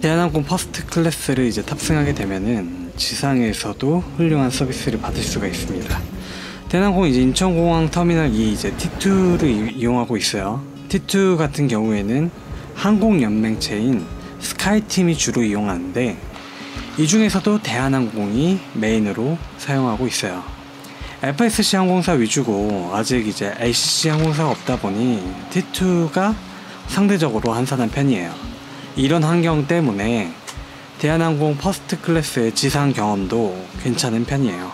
대한항공 퍼스트 클래스를 이제 탑승하게 되면은 지상에서도 훌륭한 서비스를 받을 수가 있습니다. 대한항공 이제 인천공항 터미널 2 이제 T2를 이용하고 있어요. T2 같은 경우에는 항공연맹체인 스카이팀이 주로 이용하는데, 이 중에서도 대한항공이 메인으로 사용하고 있어요. FSC 항공사 위주고 아직 이제 LCC 항공사가 없다 보니 T2가 상대적으로 한산한 편이에요. 이런 환경 때문에 대한항공 퍼스트 클래스의 지상 경험도 괜찮은 편이에요.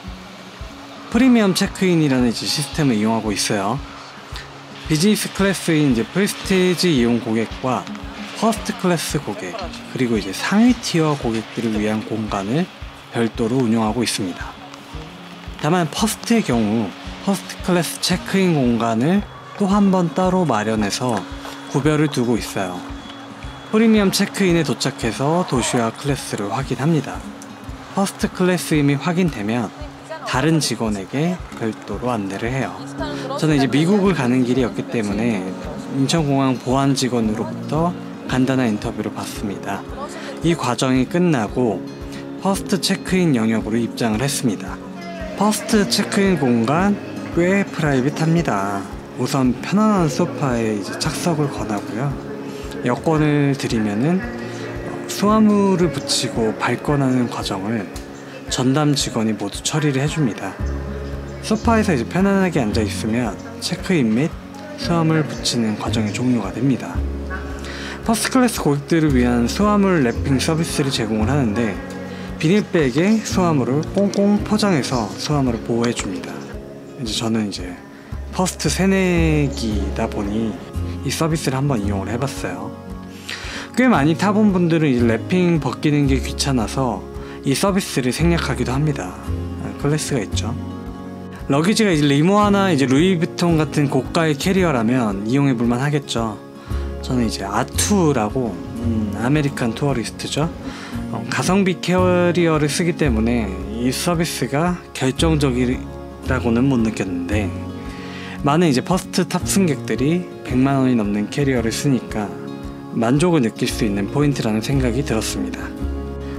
프리미엄 체크인이라는 이제 시스템을 이용하고 있어요. 비즈니스 클래스인 이제 프레스티지 이용 고객과 퍼스트 클래스 고객, 그리고 이제 상위 티어 고객들을 위한 공간을 별도로 운영하고 있습니다. 다만 퍼스트의 경우 퍼스트 클래스 체크인 공간을 또 한 번 따로 마련해서 구별을 두고 있어요. 프리미엄 체크인에 도착해서 도시화 클래스를 확인합니다. 퍼스트 클래스임이 확인되면 다른 직원에게 별도로 안내를 해요. 저는 이제 미국을 가는 길이었기 때문에 인천공항 보안 직원으로부터 간단한 인터뷰를 받습니다. 이 과정이 끝나고 퍼스트 체크인 영역으로 입장을 했습니다. 퍼스트 체크인 공간 꽤 프라이빗합니다. 우선 편안한 소파에 이제 착석을 권하고요. 여권을 드리면은 수화물을 붙이고 발권하는 과정을 전담 직원이 모두 처리를 해줍니다. 소파에서 이제 편안하게 앉아 있으면 체크인 및 수화물 붙이는 과정이 종료가 됩니다. 퍼스트 클래스 고객들을 위한 수화물 랩핑 서비스를 제공을 하는데, 비닐백에 수화물을 꽁꽁 포장해서 수화물을 보호해줍니다. 이제 저는 이제 퍼스트 새내기다 보니 이 서비스를 한번 이용을 해봤어요. 꽤 많이 타본 분들은 이 랩핑 벗기는 게 귀찮아서 이 서비스를 생략하기도 합니다. 클래스가 있죠. 러기지가 이제 리모아나 이제 루이비통 같은 고가의 캐리어라면 이용해 볼만 하겠죠. 저는 이제 아투라고 아메리칸 투어리스트죠. 가성비 캐리어를 쓰기 때문에 이 서비스가 결정적이라고는 못 느꼈는데, 많은 이제 퍼스트 탑승객들이 100만원이 넘는 캐리어를 쓰니까 만족을 느낄 수 있는 포인트라는 생각이 들었습니다.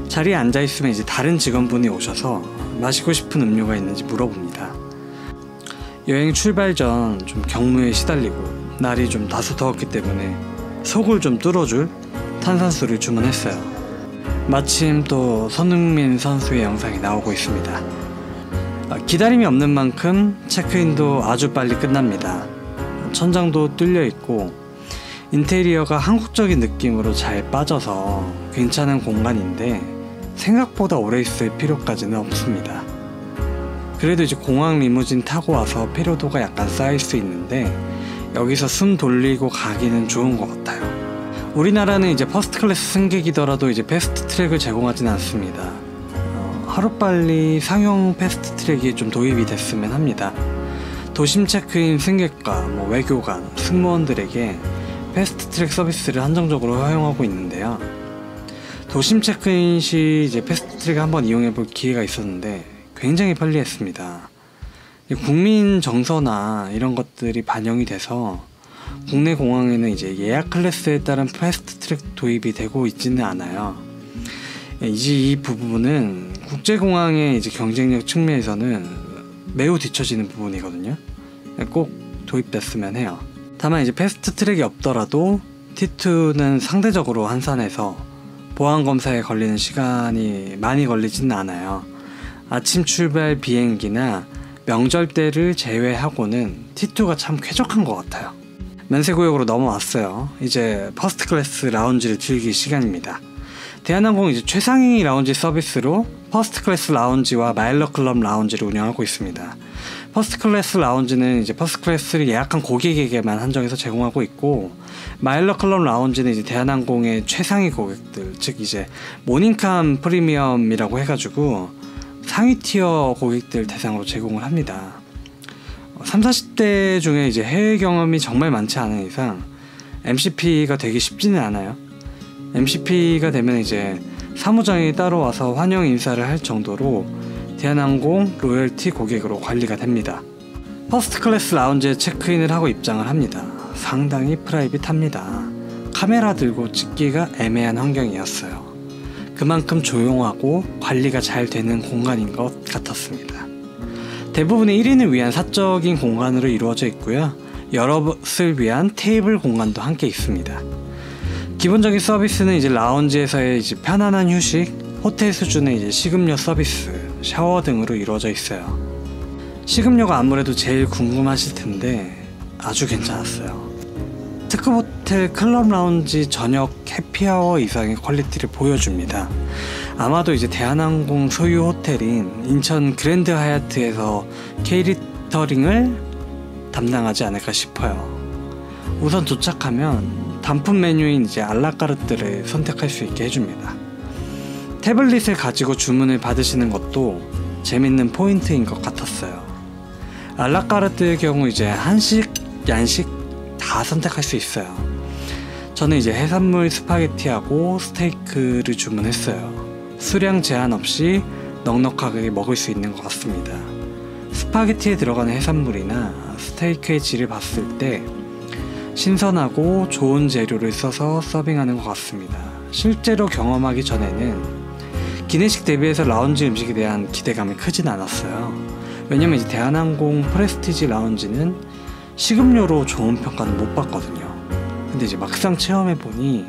자리에 앉아있으면 이제 다른 직원분이 오셔서 마시고 싶은 음료가 있는지 물어봅니다. 여행 출발 전 좀 경무에 시달리고 날이 좀 다소 더웠기 때문에 속을 좀 뚫어줄 탄산수를 주문했어요. 마침 또 손흥민 선수의 영상이 나오고 있습니다. 기다림이 없는 만큼 체크인도 아주 빨리 끝납니다. 천장도 뚫려 있고 인테리어가 한국적인 느낌으로 잘 빠져서 괜찮은 공간인데, 생각보다 오래 있을 필요까지는 없습니다. 그래도 이제 공항 리무진 타고 와서 피로도가 약간 쌓일 수 있는데, 여기서 숨 돌리고 가기는 좋은 것 같아요. 우리나라는 이제 퍼스트 클래스 승객이더라도 이제 패스트 트랙을 제공하진 않습니다. 하루빨리 상용 패스트 트랙이 좀 도입이 됐으면 합니다. 도심 체크인 승객과 외교관, 승무원들에게 패스트 트랙 서비스를 한정적으로 허용하고 있는데요. 도심 체크인 시 이제 패스트 트랙 한번 이용해 볼 기회가 있었는데 굉장히 편리했습니다. 국민 정서나 이런 것들이 반영이 돼서 국내 공항에는 이제 예약 클래스에 따른 패스트 트랙 도입이 되고 있지는 않아요. 이제 이 부분은 국제공항의 이제 경쟁력 측면에서는 매우 뒤처지는 부분이거든요. 꼭 도입됐으면 해요. 다만 이제 패스트 트랙이 없더라도 T2는 상대적으로 한산해서 보안검사에 걸리는 시간이 많이 걸리지는 않아요. 아침 출발 비행기나 명절 때를 제외하고는 T2가 참 쾌적한 것 같아요. 면세구역으로 넘어왔어요. 이제 퍼스트 클래스 라운지를 즐길 시간입니다. 대한항공 이제 최상위 라운지 서비스로 퍼스트 클래스 라운지와 마일러 클럽 라운지를 운영하고 있습니다. 퍼스트 클래스 라운지는 이제 퍼스트 클래스를 예약한 고객에게만 한정해서 제공하고 있고, 마일러 클럽 라운지는 이제 대한항공의 최상위 고객들, 즉 이제 모닝캄 프리미엄이라고 해가지고 상위 티어 고객들 대상으로 제공을 합니다. 30, 40대 중에 이제 해외 경험이 정말 많지 않은 이상 MCP가 되기 쉽지는 않아요. MCP가 되면 이제 사무장이 따로 와서 환영 인사를 할 정도로 대한항공 로열티 고객으로 관리가 됩니다. 퍼스트 클래스 라운지에 체크인을 하고 입장을 합니다. 상당히 프라이빗합니다. 카메라 들고 찍기가 애매한 환경이었어요. 그만큼 조용하고 관리가 잘 되는 공간인 것 같았습니다. 대부분의 1인을 위한 사적인 공간으로 이루어져 있고요. 여럿을 위한 테이블 공간도 함께 있습니다. 기본적인 서비스는 이제 라운지에서의 이제 편안한 휴식, 호텔 수준의 이제 식음료 서비스, 샤워 등으로 이루어져 있어요. 식음료가 아무래도 제일 궁금하실 텐데 아주 괜찮았어요. 특급 호텔 클럽 라운지 저녁 해피아워 이상의 퀄리티를 보여줍니다. 아마도 이제 대한항공 소유 호텔인 인천 그랜드 하얏트에서 케이터링을 담당하지 않을까 싶어요. 우선 도착하면 단품 메뉴인 이제 알라카르트를 선택할 수 있게 해줍니다. 태블릿을 가지고 주문을 받으시는 것도 재밌는 포인트인 것 같았어요. 알라카르트의 경우 이제 한식, 양식 다 선택할 수 있어요. 저는 이제 해산물 스파게티하고 스테이크를 주문했어요. 수량 제한 없이 넉넉하게 먹을 수 있는 것 같습니다. 스파게티에 들어가는 해산물이나 스테이크의 질을 봤을 때 신선하고 좋은 재료를 써서 서빙하는 것 같습니다. 실제로 경험하기 전에는 기내식 대비해서 라운지 음식에 대한 기대감이 크진 않았어요. 왜냐면 이제 대한항공 프레스티지 라운지는 식음료로 좋은 평가는 못 받거든요. 근데 이제 막상 체험해보니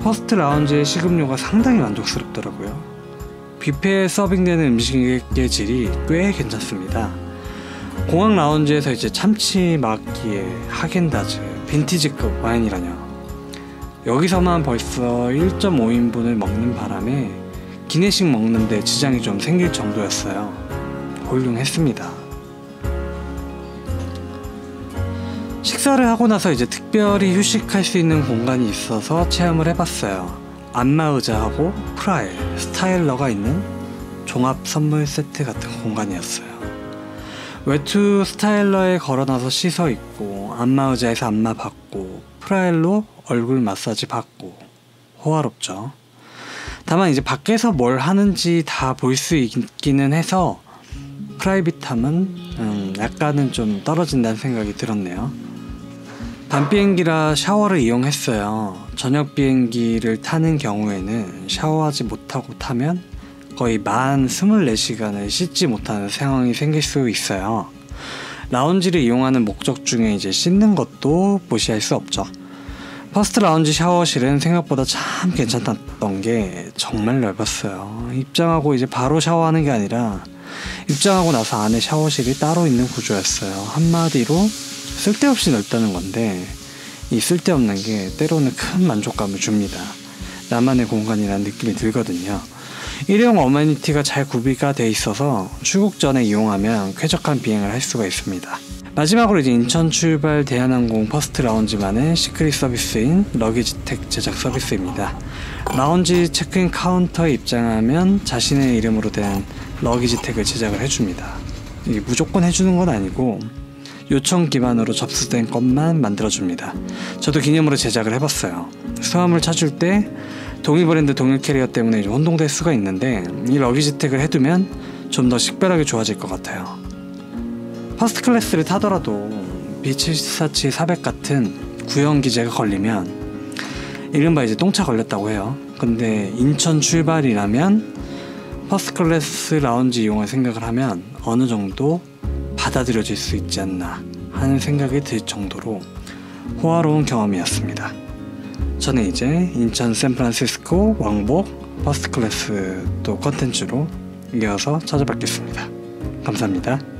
퍼스트 라운지의 식음료가 상당히 만족스럽더라고요. 뷔페에 서빙되는 음식의 질이 꽤 괜찮습니다. 공항 라운지에서 이제 참치 마기에 하겐다즈 빈티지급 와인이라뇨. 여기서만 벌써 1.5인분을 먹는 바람에 기내식 먹는데 지장이 좀 생길 정도였어요. 훌륭했습니다. 식사를 하고 나서 이제 특별히 휴식할 수 있는 공간이 있어서 체험을 해봤어요. 안마의자하고 프라일, 스타일러가 있는 종합 선물 세트 같은 공간이었어요. 외투 스타일러에 걸어놔서 씻어 입고 안마의자에서 안마 받고 프라일로 얼굴 마사지 받고 호화롭죠. 다만 이제 밖에서 뭘 하는지 다 볼 수 있기는 해서 프라이빗함은 약간은 좀 떨어진다는 생각이 들었네요. 밤 비행기라 샤워를 이용했어요. 저녁 비행기를 타는 경우에는 샤워하지 못하고 타면 거의 만 24시간을 씻지 못하는 상황이 생길 수 있어요. 라운지를 이용하는 목적 중에 이제 씻는 것도 무시할 수 없죠. 퍼스트 라운지 샤워실은 생각보다 참 괜찮았던 게 정말 넓었어요. 입장하고 이제 바로 샤워하는 게 아니라 입장하고 나서 안에 샤워실이 따로 있는 구조였어요. 한마디로 쓸데없이 넓다는 건데 이 쓸데없는 게 때로는 큰 만족감을 줍니다. 나만의 공간이라는 느낌이 들거든요. 일회용 어메니티가 잘 구비가 돼 있어서 출국 전에 이용하면 쾌적한 비행을 할 수가 있습니다. 마지막으로 이제 인천 출발 대한항공 퍼스트 라운지만의 시크릿 서비스인 러기지택 제작 서비스입니다. 라운지 체크인 카운터에 입장하면 자신의 이름으로 된 러기지택을 제작을 해줍니다. 이게 무조건 해주는 건 아니고 요청 기반으로 접수된 것만 만들어줍니다. 저도 기념으로 제작을 해봤어요. 수화물 찾을 때 동일 브랜드 동일 캐리어 때문에 좀 혼동될 수가 있는데 이 러기지택을 해두면 좀 더 식별하기 좋아질 것 같아요. 퍼스트 클래스를 타더라도 B747 400 같은 구형 기재가 걸리면 이른바 이제 똥차 걸렸다고 해요. 근데 인천 출발이라면 퍼스트 클래스 라운지 이용을 생각을 하면 어느 정도 받아들여질 수 있지 않나 하는 생각이 들 정도로 호화로운 경험이었습니다. 저는 이제 인천 샌프란시스코 왕복 퍼스트 클래스 또 컨텐츠로 이어서 찾아뵙겠습니다. 감사합니다.